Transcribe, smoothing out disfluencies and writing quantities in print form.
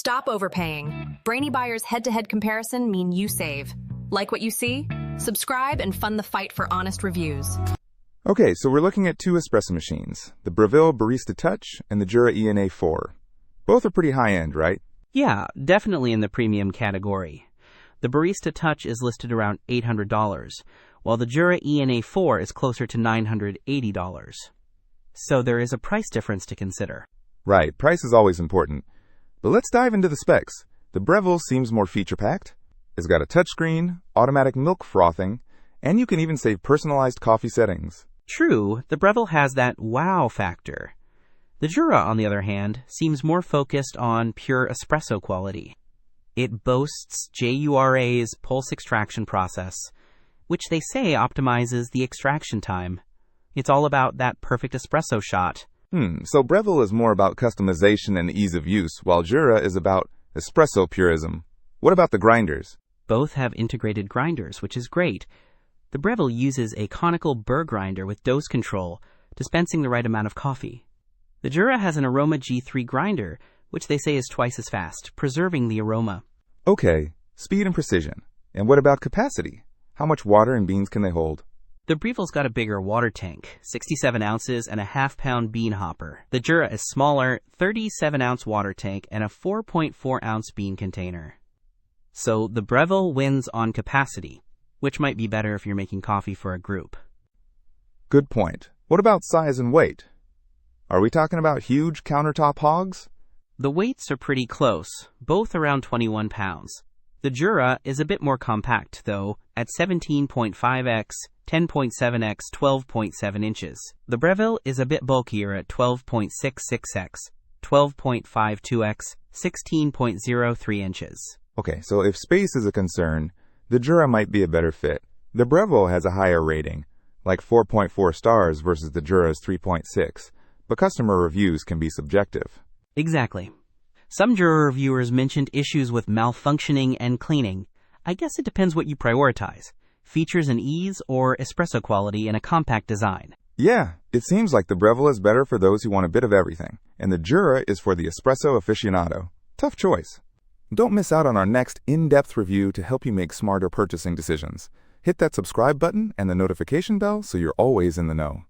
Stop overpaying. Brainy Buyer's head-to-head comparison mean you save. Like what you see? Subscribe and fund the fight for honest reviews. Okay, so we're looking at two espresso machines, the Breville Barista Touch and the Jura ENA 4. Both are pretty high-end, right? Yeah, definitely in the premium category. The Barista Touch is listed around $800, while the Jura ENA 4 is closer to $980. So there is a price difference to consider. Right, price is always important. But let's dive into the specs. The Breville seems more feature-packed. It's got a touchscreen, automatic milk frothing, and you can even save personalized coffee settings. True, the Breville has that wow factor. The Jura, on the other hand, seems more focused on pure espresso quality. It boasts Jura's pulse extraction process, which they say optimizes the extraction time. It's all about that perfect espresso shot. So Breville is more about customization and ease of use, while Jura is about espresso purism. What about the grinders? Both have integrated grinders, which is great. The Breville uses a conical burr grinder with dose control, dispensing the right amount of coffee. The Jura has an Aroma G3 grinder, which they say is twice as fast, preserving the aroma. Okay, speed and precision. And what about capacity? How much water and beans can they hold? The Breville's got a bigger water tank, 67 ounces and a half-pound bean hopper. The Jura is smaller, 37-ounce water tank and a 4.4-ounce bean container. So the Breville wins on capacity, which might be better if you're making coffee for a group. Good point. What about size and weight? Are we talking about huge countertop hogs? The weights are pretty close, both around 21 pounds. The Jura is a bit more compact, though, at 17.5x, 10.7x, 12.7 inches. The Breville is a bit bulkier at 12.66x, 12.52x, 16.03 inches. Okay, so if space is a concern, the Jura might be a better fit. The Breville has a higher rating, like 4.4 stars versus the Jura's 3.6, but customer reviews can be subjective. Exactly. Some Jura reviewers mentioned issues with malfunctioning and cleaning. I guess it depends what you prioritize. Features and ease or espresso quality in a compact design. Yeah, it seems like the Breville is better for those who want a bit of everything, and the Jura is for the espresso aficionado. Tough choice. Don't miss out on our next in-depth review to help you make smarter purchasing decisions. Hit that subscribe button and the notification bell so you're always in the know.